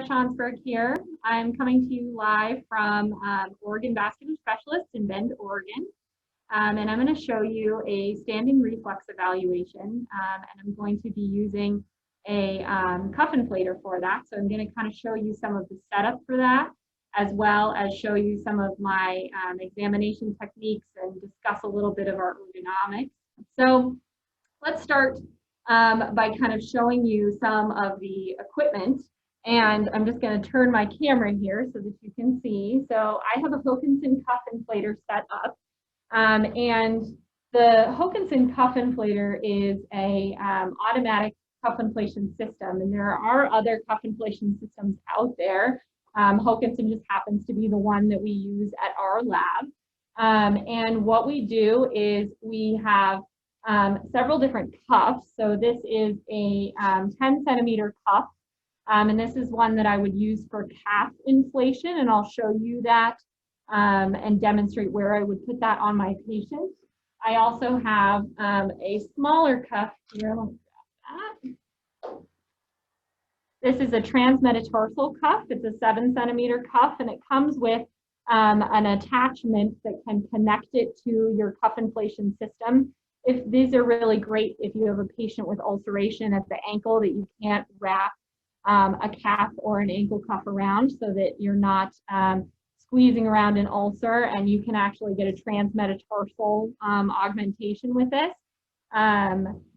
Shonsberg here. I'm coming to you live from Oregon Vascular Specialists in Bend, Oregon. And I'm going to show you a standing reflux evaluation. And I'm going to be using a cuff inflator for that. So I'm going to kind of show you some of the setup for that, as well as show you some of my examination techniques and discuss a little bit of our ergonomics. So let's start by kind of showing you some of the equipment. And I'm just going to turn my camera here so that you can see. So I have a Hockinson cuff inflator set up. And the Hockinson cuff inflator is a automatic cuff inflation system. And there are other cuff inflation systems out there. Hockinson just happens to be the one that we use at our lab. And what we do is we have several different cuffs. So this is a 10 centimeter cuff. And this is one that I would use for calf inflation, and I'll show you that and demonstrate where I would put that on my patient. I also have a smaller cuff here. Let me grab that. This is a transmetatarsal cuff. It's a 7 centimeter cuff, and it comes with an attachment that can connect it to your cuff inflation system. These are really great if you have a patient with ulceration at the ankle that you can't wrap a calf or an ankle cuff around, so that you're not squeezing around an ulcer, and you can actually get a transmetatarsal augmentation with this.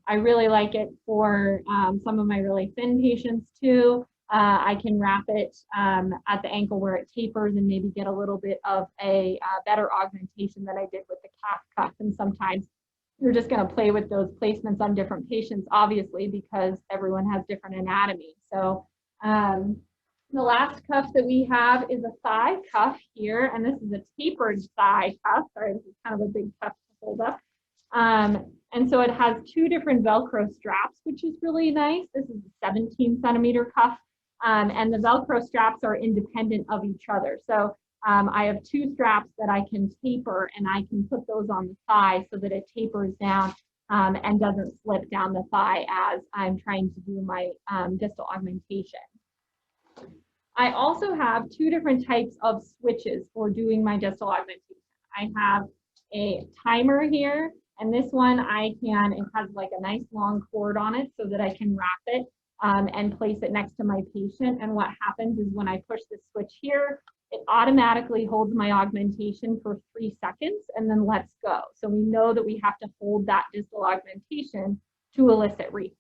I really like it for some of my really thin patients too. I can wrap it at the ankle where it tapers and maybe get a little bit of a better augmentation than I did with the calf cuff. And sometimes you're just going to play with those placements on different patients, obviously, because everyone has different anatomy. So the last cuff that we have is a thigh cuff here, and this is a tapered thigh cuff. Sorry, this is kind of a big cuff to hold up. And so it has 2 different Velcro straps, which is really nice. This is a 17 centimeter cuff, and the Velcro straps are independent of each other. So I have 2 straps that I can taper, and I can put those on the thigh so that it tapers down and doesn't slip down the thigh as I'm trying to do my distal augmentation. I also have 2 different types of switches for doing my distal augmentation. I have a timer here, and this one it has like a nice long cord on it so that I can wrap it and place it next to my patient. And what happens is when I push the switch here, it automatically holds my augmentation for 3 seconds and then lets go. So we know that we have to hold that distal augmentation to elicit reflux.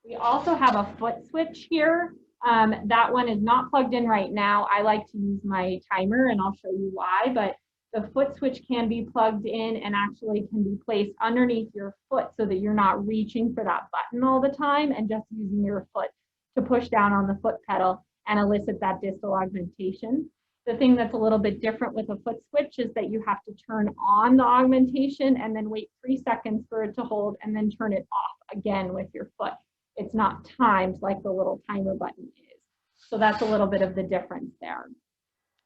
We also have a foot switch here. That one is not plugged in right now. I like to use my timer, and I'll show you why, but the foot switch can be plugged in and actually can be placed underneath your foot so that you're not reaching for that button all the time and just using your foot to push down on the foot pedal and elicit that distal augmentation. The thing that's a little bit different with a foot switch is that you have to turn on the augmentation and then wait 3 seconds for it to hold and then turn it off again with your foot. It's not timed like the little timer button is. So that's a little bit of the difference there.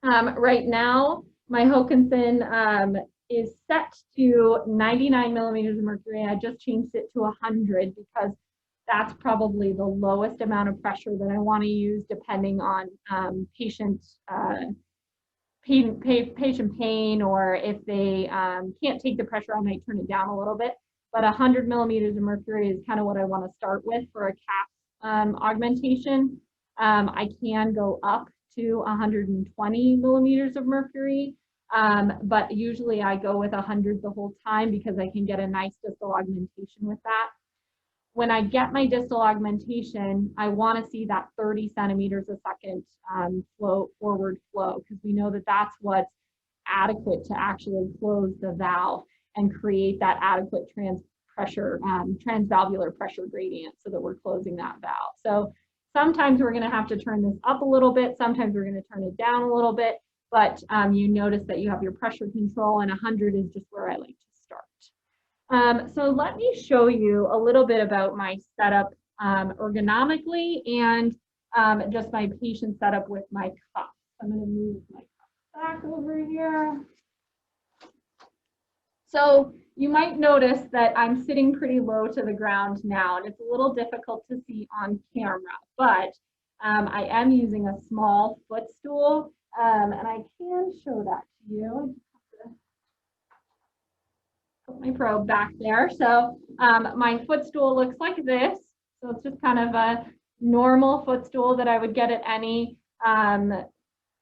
Right now, my Hockinson is set to 99 millimeters of mercury. I just changed it to 100 because that's probably the lowest amount of pressure that I want to use depending on patient pain, or if they can't take the pressure, I might turn it down a little bit. But 100 millimeters of mercury is kind of what I want to start with for a calf augmentation. I can go up to 120 millimeters of mercury, but usually I go with 100 the whole time because I can get a nice distal augmentation with that. When I get my distal augmentation, I want to see that 30 centimeters a second forward flow, because we know that that's what's adequate to actually close the valve and create that adequate transvalvular pressure gradient so that we're closing that valve. So sometimes we're going to have to turn this up a little bit, sometimes we're going to turn it down a little bit, but you notice that you have your pressure control, and 100 is just where I like to start. So let me show you a little bit about my setup ergonomically and just my patient setup with my cuff. I'm going to move my cuff back over here. So you might notice that I'm sitting pretty low to the ground now, and it's a little difficult to see on camera, but I am using a small footstool, and I can show that to you. Put my probe back there. So my footstool looks like this. So it's just kind of a normal footstool that I would get at any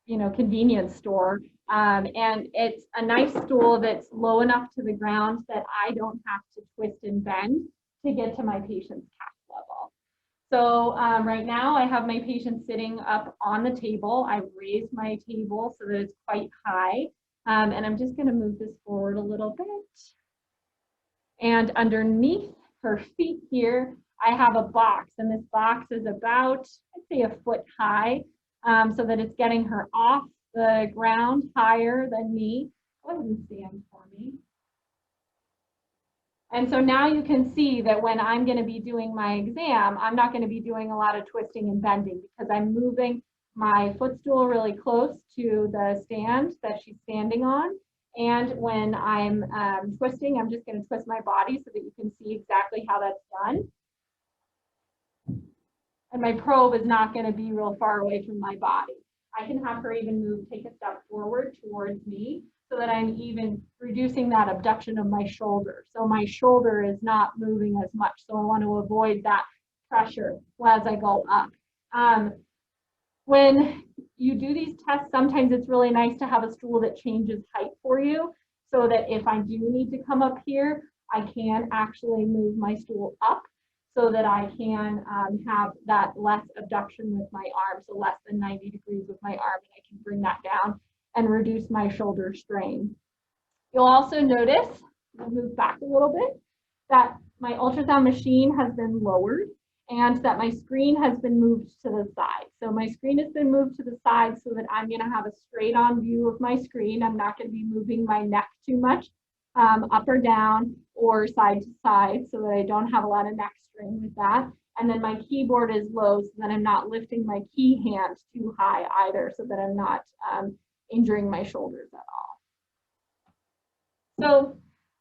convenience store. And it's a nice stool that's low enough to the ground that I don't have to twist and bend to get to my patient's calf level. So right now I have my patient sitting up on the table. I've raised my table so that it's quite high. And I'm just going to move this forward a little bit. And underneath her feet here, I have a box, and this box is about, I'd say, a foot high, so that it's getting her off the ground higher than me. Go ahead and stand for me. And so now you can see that when I'm going to be doing my exam, I'm not going to be doing a lot of twisting and bending because I'm moving my footstool really close to the stand that she's standing on. And when I'm twisting, I'm just going to twist my body so that you can see exactly how that's done. And my probe is not going to be real far away from my body. I can have her even take a step forward towards me so that I'm even reducing that abduction of my shoulder. So my shoulder is not moving as much. So I want to avoid that pressure as I go up. When you do these tests, sometimes it's really nice to have a stool that changes height for you so that if I do need to come up here, I can actually move my stool up so that I can have that less abduction with my arm, so less than 90 degrees with my arm, and I can bring that down and reduce my shoulder strain. You'll also notice, I'll move back a little bit, that my ultrasound machine has been lowered and that my screen has been moved to the side. So my screen has been moved to the side so that I'm going to have a straight on view of my screen. I'm not going to be moving my neck too much up or down or side to side so that I don't have a lot of neck strain with that. And then my keyboard is low so that I'm not lifting my key hand too high either so that I'm not injuring my shoulders at all. So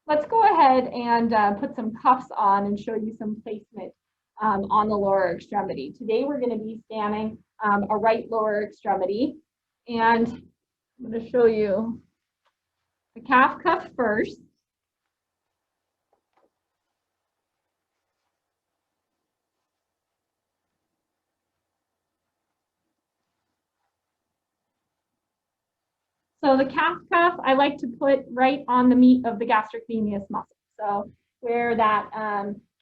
let's go ahead and put some cuffs on and show you some placement on the lower extremity. Today we're going to be scanning a right lower extremity, and I'm going to show you the calf cuff first. So the calf cuff I like to put right on the meat of the gastrocnemius muscle. So where that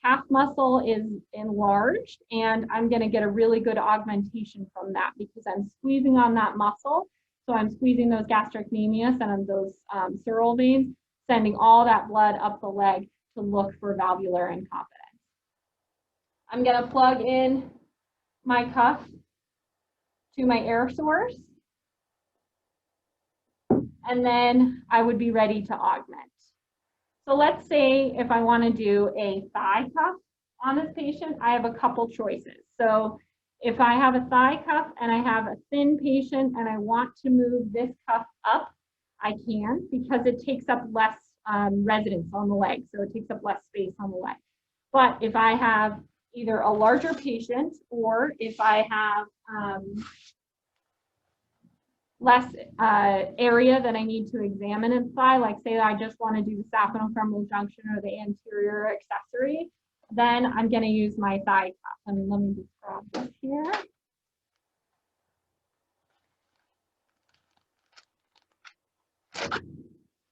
calf muscle is enlarged, and I'm going to get a really good augmentation from that because I'm squeezing on that muscle. So I'm squeezing those gastrocnemius and those sural veins, sending all that blood up the leg to look for valvular incompetence. I'm going to plug in my cuff to my air source, and then I would be ready to augment. So let's say if I want to do a thigh cuff on this patient, I have a couple choices. So if I have a thigh cuff and I have a thin patient and I want to move this cuff up, I can because it takes up less residence on the leg. So it takes up less space on the leg. But if I have either a larger patient or if I have less area that I need to examine in thigh, like say I just want to do the saphenofemoral junction or the anterior accessory, then I'm going to use my thigh cuff. And let me just grab this here.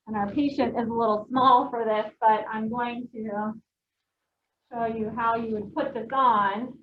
And our patient is a little small for this, but I'm going to show you how you would put this on.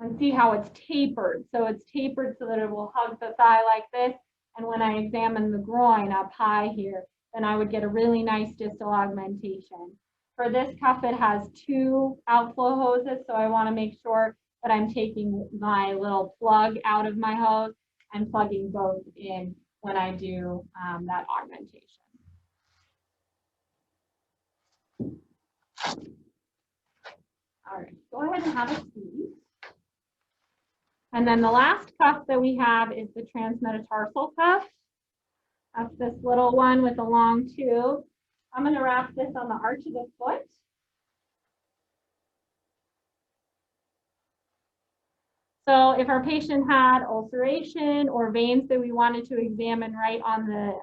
And see how it's tapered. So it's tapered so that it will hug the thigh like this. And when I examine the groin up high here, then I would get a really nice distal augmentation. For this cuff, it has 2 outflow hoses. So I want to make sure that I'm taking my little plug out of my hose and plugging both in when I do that augmentation. All right, go ahead and have a seat. And then the last cuff that we have is the transmetatarsal cuff. That's this little one with a long tube. I'm going to wrap this on the arch of the foot. So if our patient had ulceration or veins that we wanted to examine right on the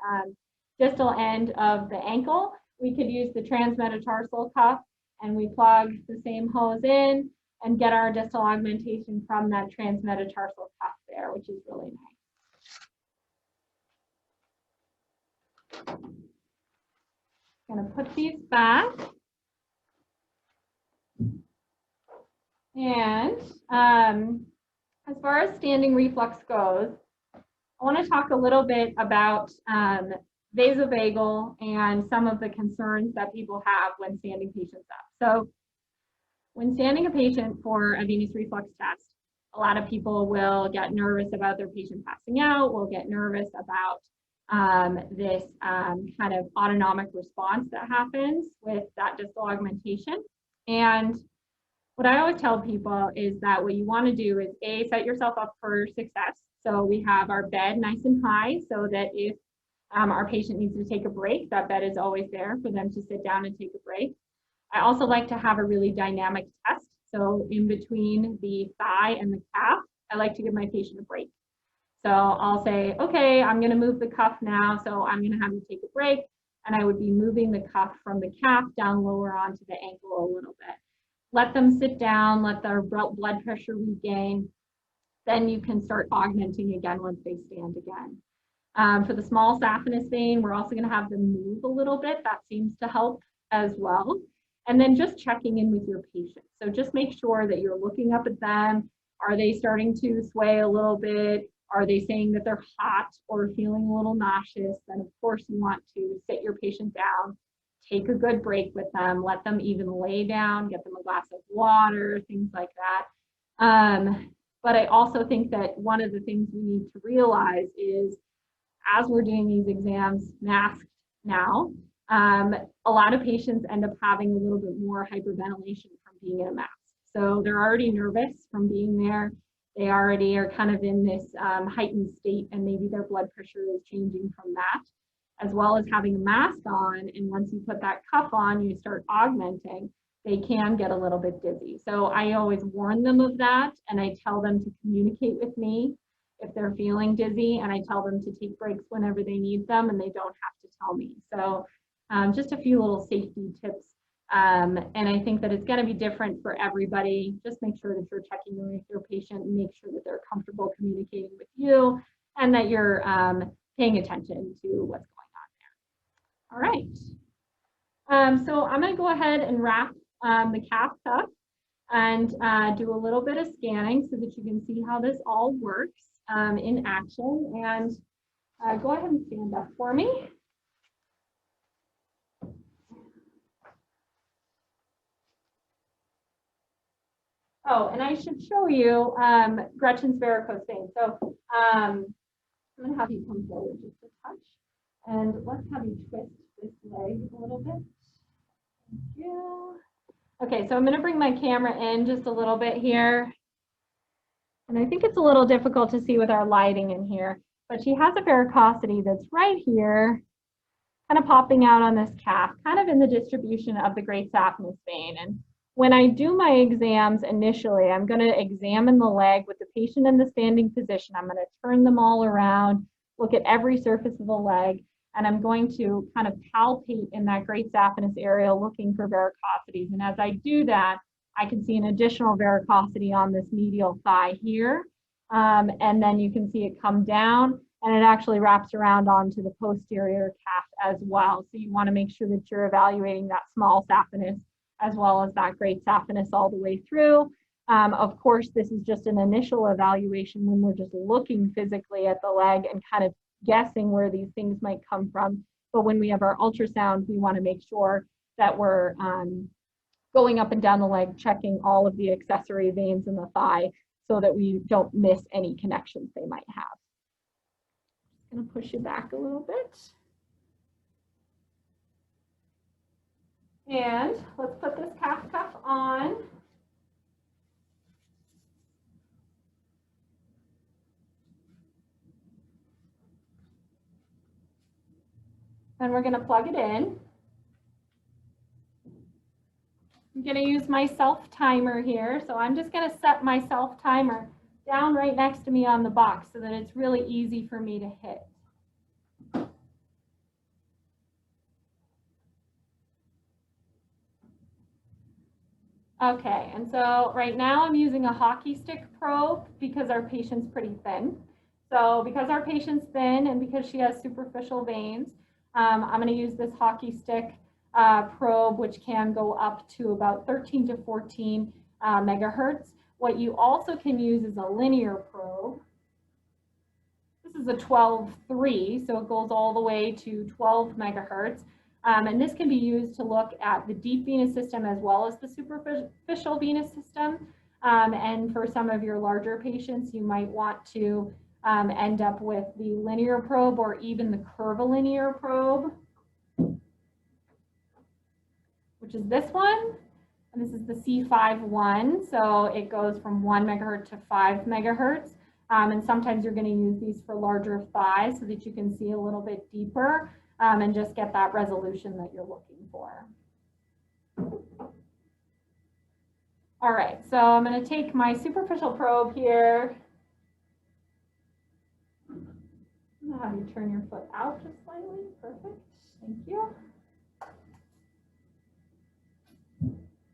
distal end of the ankle, we could use the transmetatarsal cuff, and we plug the same hose in and get our distal augmentation from that transmetatarsal cuff there, which is really nice. I'm going to put these back. And as far as standing reflux goes, I want to talk a little bit about vasovagal and some of the concerns that people have when standing patients up. So when standing a patient for a venous reflux test, a lot of people will get nervous about their patient passing out, will get nervous about this kind of autonomic response that happens with that distal augmentation. And what I always tell people is that what you want to do is set yourself up for success. So we have our bed nice and high so that if our patient needs to take a break, that bed is always there for them to sit down and take a break. I also like to have a really dynamic test. So in between the thigh and the calf, I like to give my patient a break. So I'll say, okay, I'm going to move the cuff now. So I'm going to have you take a break. And I would be moving the cuff from the calf down lower onto the ankle a little bit. Let them sit down, let their blood pressure regain. Then you can start augmenting again once they stand again. For the small saphenous vein, we're also going to have them move a little bit. That seems to help as well. And then just checking in with your patient. So just make sure that you're looking up at them. Are they starting to sway a little bit? Are they saying that they're hot or feeling a little nauseous? Then of course you want to sit your patient down, take a good break with them, let them even lay down, get them a glass of water, things like that. But I also think that one of the things we need to realize is as we're doing these exams masked now, a lot of patients end up having a little bit more hyperventilation from being in a mask. So they're already nervous from being there. They already are kind of in this heightened state, and maybe their blood pressure is changing from that, as well as having a mask on. And once you put that cuff on, you start augmenting, they can get a little bit dizzy. So I always warn them of that, and I tell them to communicate with me if they're feeling dizzy, and I tell them to take breaks whenever they need them, and they don't have to tell me. So just a few little safety tips. And I think that it's going to be different for everybody. Just make sure that you're checking with your patient and make sure that they're comfortable communicating with you and that you're paying attention to what's going on there. All right. So I'm going to go ahead and wrap the calf cuff and do a little bit of scanning so that you can see how this all works in action. And go ahead and stand up for me. Oh, and I should show you Gretchen's varicose veins. So I'm going to have you come forward just a touch. And let's have you twist this leg a little bit. Thank you. Okay, so I'm going to bring my camera in just a little bit here. And I think it's a little difficult to see with our lighting in here. But she has a varicosity that's right here, kind of popping out on this calf, kind of in the distribution of the great saphenous vein. And when I do my exams initially, I'm going to examine the leg with the patient in the standing position. I'm going to turn them all around, look at every surface of the leg, and I'm going to kind of palpate in that great saphenous area looking for varicosities. And as I do that, I can see an additional varicosity on this medial thigh here. And then you can see it come down, and it actually wraps around onto the posterior calf as well. So you want to make sure that you're evaluating that small saphenous as well as that great saphenous all the way through. Of course, this is just an initial evaluation when we're just looking physically at the leg and kind of guessing where these things might come from. But when we have our ultrasound, we want to make sure that we're going up and down the leg, checking all of the accessory veins in the thigh so that we don't miss any connections they might have. I'm going to push you back a little bit. And let's put this calf cuff on. Then we're going to plug it in. I'm going to use my self timer here. So I'm just going to set my self timer down right next to me on the box so that it's really easy for me to hit. Okay, and so right now I'm using a hockey stick probe because our patient's pretty thin. So because our patient's thin and because she has superficial veins, I'm going to use this hockey stick probe, which can go up to about 13 to 14 megahertz. What you also can use is a linear probe. This is a 12.3, so it goes all the way to 12 megahertz. And this can be used to look at the deep venous system as well as the superficial venous system. And for some of your larger patients, you might want to end up with the linear probe or even the curvilinear probe, which is this one. And this is the C5-1, so it goes from 1 megahertz to 5 megahertz. And sometimes you're going to use these for larger thighs so that you can see a little bit deeper and just get that resolution that you're looking for. All right, so I'm going to take my superficial probe here. I'm going to have you turn your foot out just slightly. Perfect. Thank you.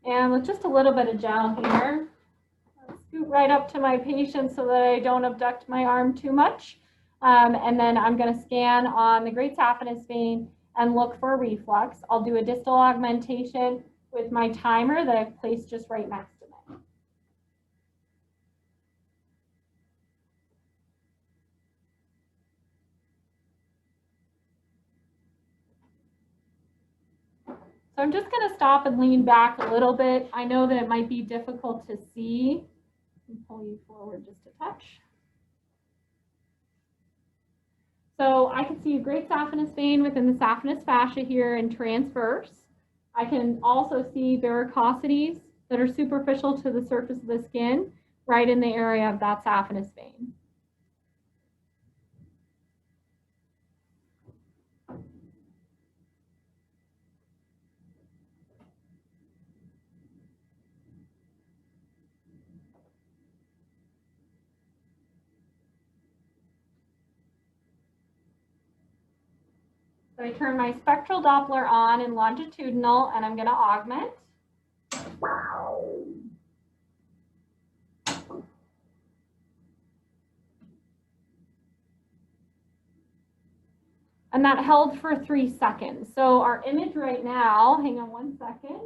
And with just a little bit of gel here, I'll scoot right up to my patient so that I don't abduct my arm too much. And then I'm going to scan on the great saphenous vein and look for reflux. I'll do a distal augmentation with my timer that I've placed just right next to me. So I'm just going to stop and lean back a little bit. I know that it might be difficult to see. Let me pull you forward just a touch. So I can see a great saphenous vein within the saphenous fascia here and transverse. I can also see varicosities that are superficial to the surface of the skin, right in the area of that saphenous vein. So I turn my spectral Doppler on in longitudinal, and I'm going to augment. And that held for 3 seconds. So our image right now, hang on 1 second,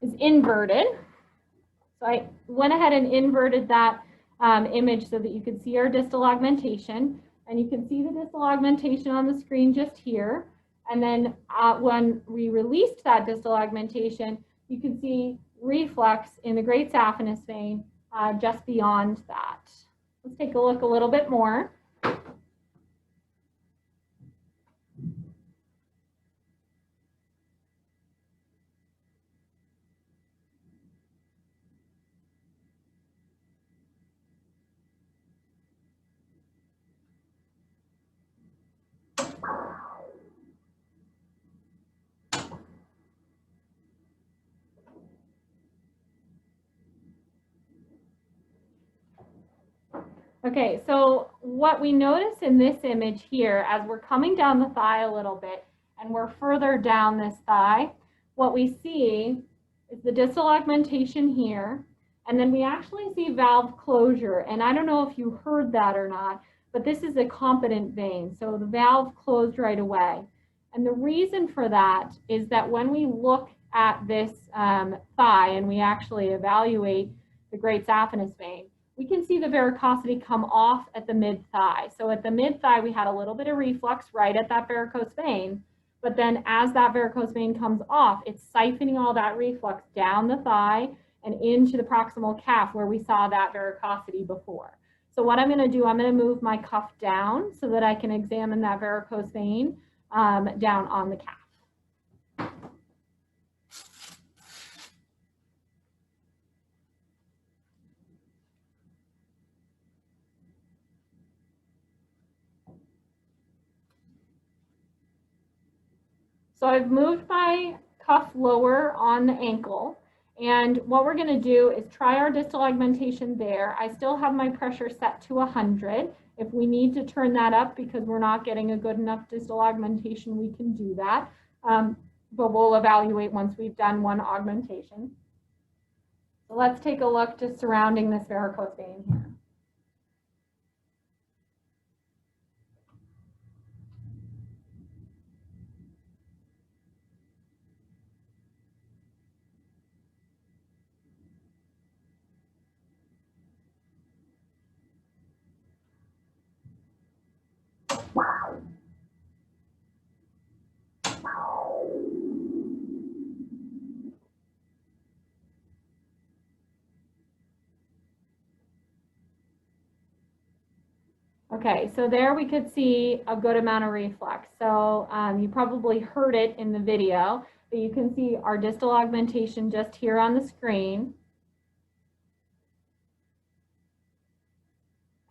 is inverted. So I went ahead and inverted that image so that you could see our distal augmentation. And you can see the distal augmentation on the screen just here. And then when we released that distal augmentation, you can see reflux in the great saphenous vein just beyond that. Let's take a look a little bit more. Okay, so what we notice in this image here, as we're coming down the thigh a little bit and we're further down this thigh, what we see is the distal augmentation here, and then we actually see valve closure. And I don't know if you heard that or not, but this is a competent vein. So the valve closed right away. And the reason for that is that when we look at this thigh and we actually evaluate the great saphenous vein, we can see the varicosity come off at the mid-thigh. So at the mid-thigh, we had a little bit of reflux right at that varicose vein, but then as that varicose vein comes off, it's siphoning all that reflux down the thigh and into the proximal calf where we saw that varicosity before. So what I'm gonna do, I'm gonna move my cuff down so that I can examine that varicose vein down on the calf. So I've moved my cuff lower on the ankle. And what we're going to do is try our distal augmentation there. I still have my pressure set to 100. If we need to turn that up because we're not getting a good enough distal augmentation, we can do that. But we'll evaluate once we've done one augmentation. So let's take a look just surrounding this varicose vein here. Okay, so there we could see a good amount of reflux. So you probably heard it in the video, but you can see our distal augmentation just here on the screen.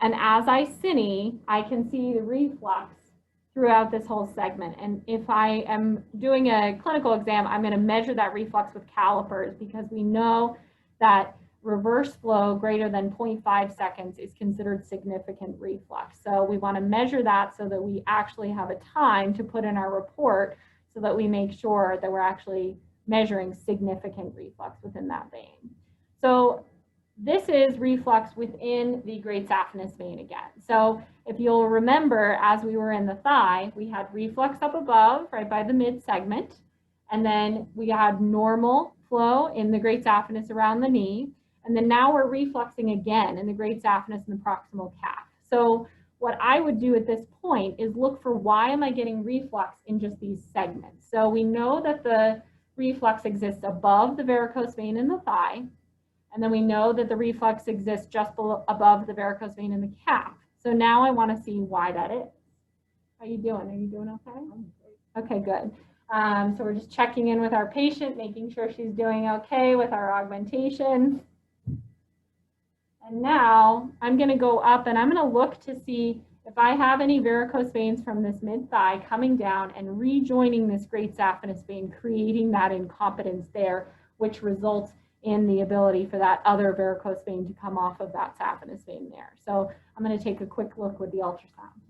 And as I cine, I can see the reflux throughout this whole segment. And if I am doing a clinical exam, I'm going to measure that reflux with calipers because we know that reverse flow greater than 0.5 seconds is considered significant reflux. So we want to measure that so that we actually have a time to put in our report so that we make sure that we're actually measuring significant reflux within that vein. So this is reflux within the great saphenous vein again. So if you'll remember, as we were in the thigh, we had reflux up above, right by the mid segment, and then we had normal flow in the great saphenous around the knee, and then now we're refluxing again in the great saphenous and the proximal calf. So what I would do at this point is look for why am I getting reflux in just these segments. So we know that the reflux exists above the varicose vein in the thigh, and then we know that the reflux exists just below, above the varicose vein in the calf. So now I want to see why that is. How you doing? Are you doing okay? Okay, good. So we're just checking in with our patient, making sure she's doing okay with our augmentation. And now I'm going to go up and I'm going to look to see if I have any varicose veins from this mid-thigh coming down and rejoining this great saphenous vein, creating that incompetence there, which results in the ability for that other varicose vein to come off of that saphenous vein there. So I'm going to take a quick look with the ultrasound.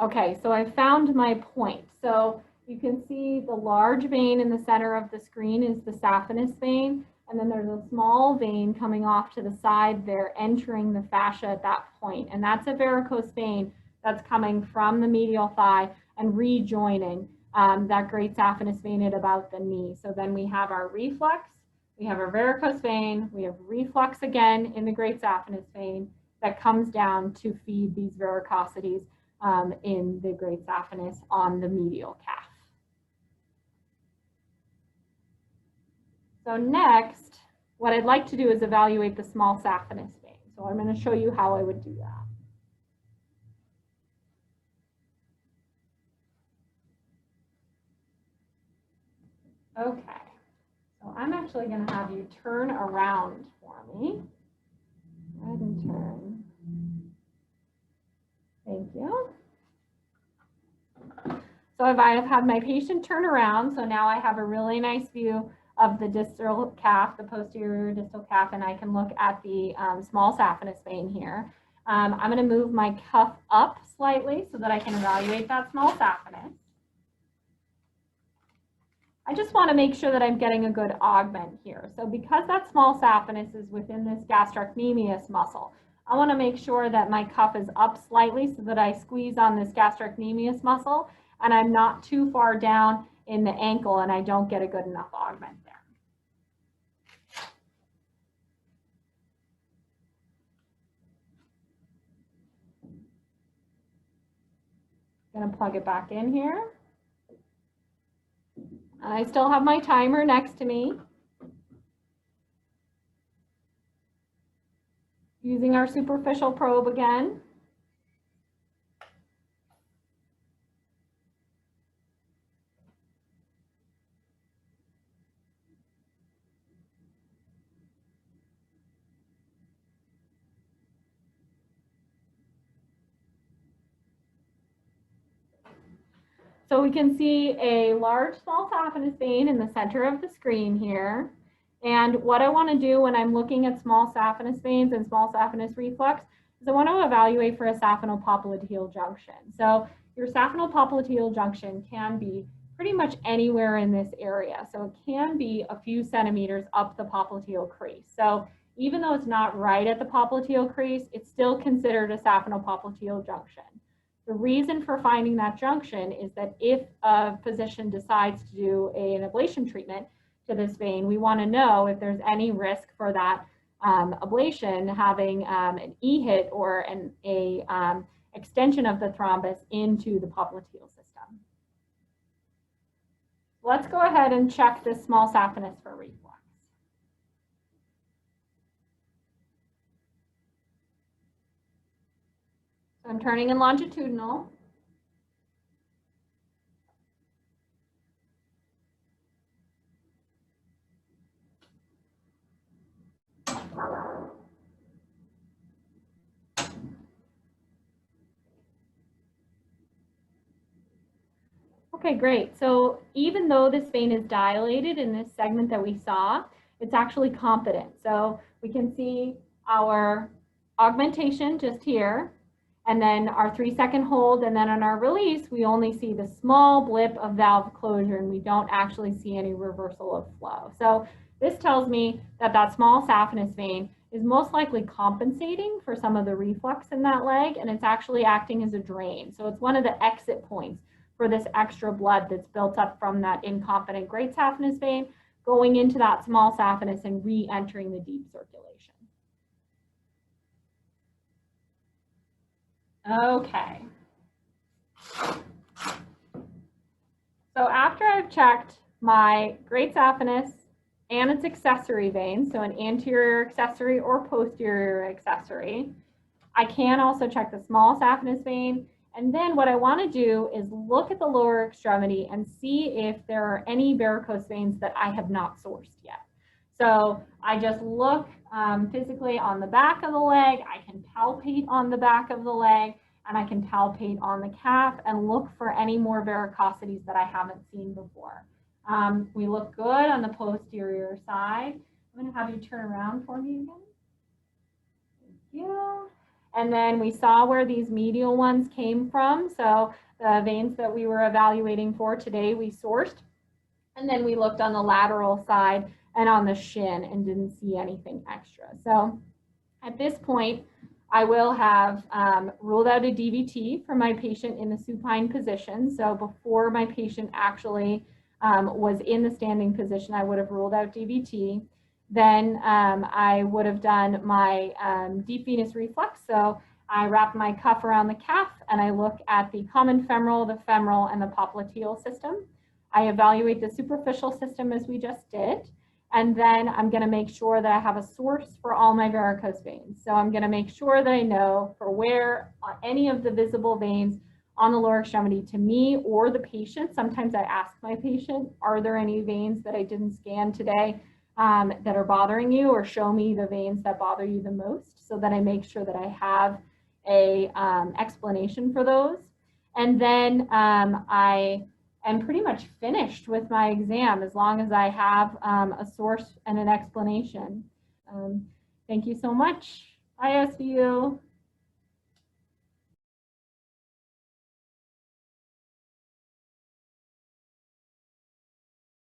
Okay, so I found my point. So you can see the large vein in the center of the screen is the saphenous vein, and then there's a small vein coming off to the side there, entering the fascia at that point. And that's a varicose vein that's coming from the medial thigh and rejoining that great saphenous vein at about the knee. So then we have our reflux, we have our varicose vein, we have reflux again in the great saphenous vein that comes down to feed these varicosities in the great saphenous on the medial calf. So next, what I'd like to do is evaluate the small saphenous vein. So I'm going to show you how I would do that. Okay, so I'm actually going to have you turn around for me. Go ahead and turn. Thank you. So if I have had my patient turn around, so now I have a really nice view of the distal calf, the posterior distal calf, and I can look at the small saphenous vein here. I'm going to move my cuff up slightly so that I can evaluate that small saphenous. I just want to make sure that I'm getting a good augment here. So because that small saphenous is within this gastrocnemius muscle, I want to make sure that my cuff is up slightly so that I squeeze on this gastrocnemius muscle and I'm not too far down in the ankle and I don't get a good enough augment there. I'm going to plug it back in here. And I still have my timer next to me. Using our superficial probe again. So we can see a large small saphenous vein in the center of the screen here. And what I want to do when I'm looking at small saphenous veins and small saphenous reflux is I want to evaluate for a saphenopopliteal junction. So your saphenopopliteal junction can be pretty much anywhere in this area. So it can be a few centimeters up the popliteal crease. So even though it's not right at the popliteal crease, it's still considered a saphenopopliteal junction. The reason for finding that junction is that if a physician decides to do an ablation treatment to this vein, we want to know if there's any risk for that ablation having an E-hit or an extension of the thrombus into the popliteal system. Let's go ahead and check this small saphenous for reflux. So I'm turning in longitudinal. Okay, great. So even though this vein is dilated in this segment that we saw, it's actually competent. So we can see our augmentation just here, and then our 3-second hold, and then on our release, we only see the small blip of valve closure, and we don't actually see any reversal of flow. So this tells me that that small saphenous vein is most likely compensating for some of the reflux in that leg, and it's actually acting as a drain. So it's one of the exit points for this extra blood that's built up from that incompetent great saphenous vein going into that small saphenous and re-entering the deep circulation. Okay. So after I've checked my great saphenous and its accessory veins, so an anterior accessory or posterior accessory, I can also check the small saphenous vein. And then what I want to do is look at the lower extremity and see if there are any varicose veins that I have not sourced yet. So I just look physically on the back of the leg, I can palpate on the back of the leg, and I can palpate on the calf and look for any more varicosities that I haven't seen before. We look good on the posterior side. I'm going to have you turn around for me again. Thank you. And then we saw where these medial ones came from. So the veins that we were evaluating for today, we sourced. And then we looked on the lateral side and on the shin and didn't see anything extra. So at this point, I will have ruled out a DVT for my patient in the supine position. So before my patient actually was in the standing position, I would have ruled out DVT. Then I would have done my deep venous reflux. So I wrap my cuff around the calf and I look at the common femoral, the femoral, and the popliteal system. I evaluate the superficial system as we just did. And then I'm going to make sure that I have a source for all my varicose veins. So I'm going to make sure that I know for where any of the visible veins on the lower extremity to me or the patient. Sometimes I ask my patient, are there any veins that I didn't scan today that are bothering you, or show me the veins that bother you the most, so that I make sure that I have a explanation for those. And then I am pretty much finished with my exam as long as I have a source and an explanation. Thank you so much. ISVU.